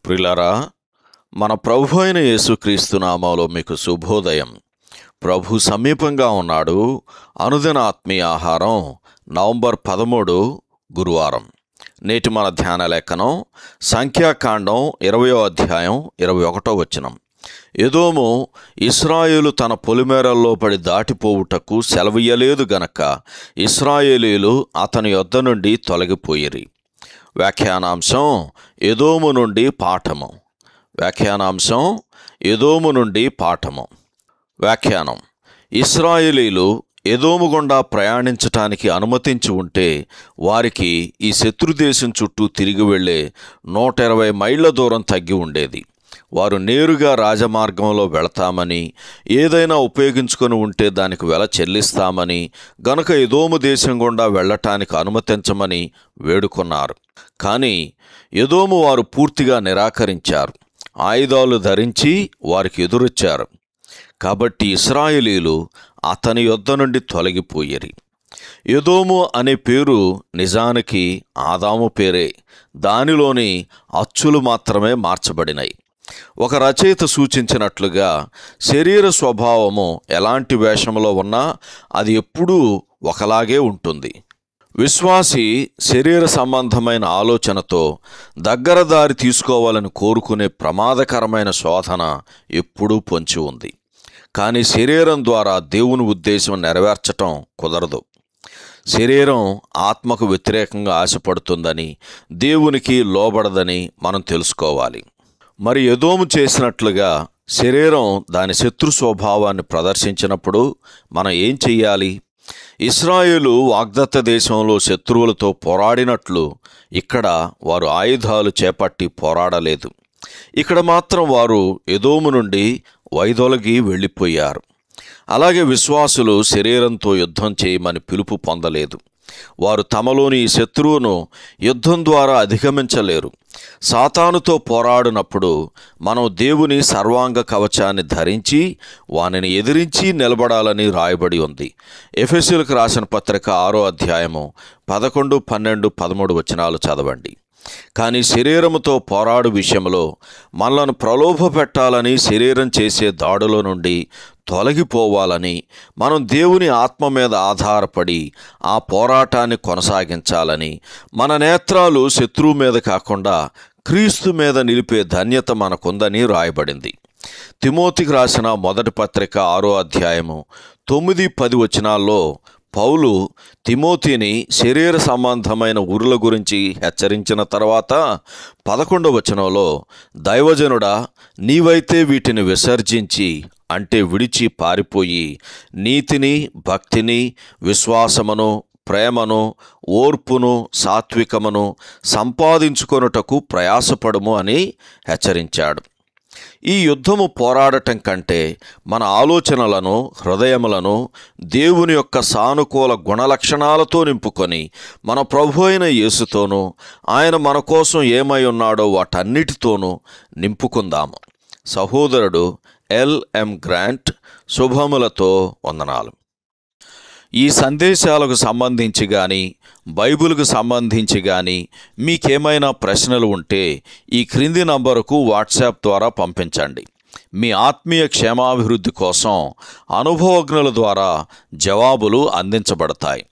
ప్రియులారా, మన ప్రభు అయిన యేసుక్రీస్తు నామములో మీకు శుభోదయం. ప్రభు సమీపంగా ఉన్నాడు. అనుదిన ఆత్మీయ ఆహారం నవంబర్ 13 గురువారం. నేటి మన ధ్యాన లేఖనం సంఖ్యాకాండం 20వ అధ్యాయం 21వ వచనం. ఎదోము ఇశ్రాయేలు తన పొలిమేరల్లో పడి దాటిపోవుటకు సెలవియ్యలేదు గనక ఇశ్రాయేలీయులు అతని యొద్ద నుండి తొలగిపోయిరి. వ్యాఖ్యానాంశం ఎదోము నుండి పాఠము. వ్యాఖ్యానం: ఇశ్రాయేలీలు ఎదోము గుండా ప్రయాణించటానికి అనుమతించి ఉంటే వారికి ఈ శత్రుదేశం చుట్టూ తిరిగి వెళ్లే 120 మైళ్ళ దూరం తగ్గి ఉండేది. వారు నేరుగా రాజమార్గంలో వెళతామని, ఏదైనా ఉపయోగించుకొని ఉంటే దానికి వెల చెల్లిస్తామని, గనుక ఎదోము దేశం గుండా వెళ్లటానికి అనుమతించమని వేడుకున్నారు. కానీ ఎదోము వారు పూర్తిగా నిరాకరించారు. ఆయుధాలు ధరించి వారికి ఎదురొచ్చారు. కాబట్టి ఇశ్రాయేలీలు అతని యొద్ద నుండి తొలగిపోయిరి. ఎదోము అనే పేరు నిజానికి ఆదాము పేరే. దానిలోని అచ్చులు మాత్రమే మార్చబడినాయి. ఒక రచయిత సూచించినట్లుగా శరీర స్వభావము ఎలాంటి వేషంలో ఉన్నా అది ఎప్పుడూ ఒకలాగే ఉంటుంది. విశ్వాసి శరీర సంబంధమైన ఆలోచనతో దగ్గర దారి తీసుకోవాలని కోరుకునే ప్రమాదకరమైన శోధన ఎప్పుడూ పొంచి ఉంది. కానీ శరీరం ద్వారా దేవుని ఉద్దేశం నెరవేర్చటం కుదరదు. శరీరం ఆత్మకు వ్యతిరేకంగా ఆశపడుతుందని, దేవునికి లోబడదని మనం తెలుసుకోవాలి. మరి ఎదోము చేసినట్లుగా శరీరం దాని శత్రు స్వభావాన్ని ప్రదర్శించినప్పుడు మనం ఏం చెయ్యాలి? ఇశ్రాయేలు వాగ్దత్త దేశంలో శత్రువులతో పోరాడినట్లు ఇక్కడ వారు ఆయుధాలు చేపట్టి పోరాడలేదు. ఇక్కడ మాత్రం వారు ఎదోము నుండి వైదొలగి వెళ్ళిపోయారు. అలాగే విశ్వాసులు శరీరంతో యుద్ధం చేయమని పిలుపు పొందలేదు. వారు తమలోని ఈ శత్రువును యుద్ధం ద్వారా అధిగమించలేరు. సాతానుతో పోరాడినప్పుడు మనం దేవుని సర్వాంగ కవచాన్ని ధరించి వానిని ఎదిరించి నిలబడాలని రాయబడి ఉంది. ఎఫెసీయులకు రాసిన పత్రిక 6వ అధ్యాయము 11, 12, 13 వచనాలు చదవండి. కానీ శరీరముతో పోరాడు విషయంలో మనలను ప్రలోభ పెట్టాలని, శరీరం చేసే దాడుల నుండి తొలగిపోవాలని, మనం దేవుని ఆత్మ మీద ఆధారపడి ఆ పోరాటాన్ని కొనసాగించాలని, మన నేత్రాలు శత్రువు మీద కాకుండా క్రీస్తు మీద నిలిపే ధన్యత మనకుందని రాయబడింది. తిమోతికి రాసిన మొదటి పత్రిక 6వ అధ్యాయము 9, 10 వచనాల్లో పౌలు తిమోతిని శరీర సంబంధమైన ఉరుల గురించి హెచ్చరించిన తర్వాత 11వ వచనంలో, దైవజనుడా, నీవైతే వీటిని విసర్జించి, అంటే విడిచి పారిపోయి, నీతిని, భక్తిని, విశ్వాసమును, ప్రేమను, ఓర్పును, సాత్వికమును సంపాదించుకొనుటకు ప్రయాసపడుము అని హెచ్చరించాడు. ఈ యుద్ధము పోరాడటం కంటే మన ఆలోచనలను, హృదయములను దేవుని యొక్క సానుకూల గుణలక్షణాలతో నింపుకొని మన ప్రభు అయిన యేసుతోనూ, ఆయన మన కోసం ఏమై ఉన్నాడో వాటన్నిటితోనూ నింపుకుందాము. సహోదరుడు L.M. గ్రాంట్. శుభములతో వందనాలు. ఈ సందేశాలకు సంబంధించి కానీ, బైబిల్కు సంబంధించి కానీ మీకేమైనా ప్రశ్నలు ఉంటే ఈ క్రింది నంబరుకు వాట్సాప్ ద్వారా పంపించండి. మీ ఆత్మీయ క్షేమాభివృద్ధి కోసం అనుభవజ్ఞుల ద్వారా జవాబులు అందించబడతాయి.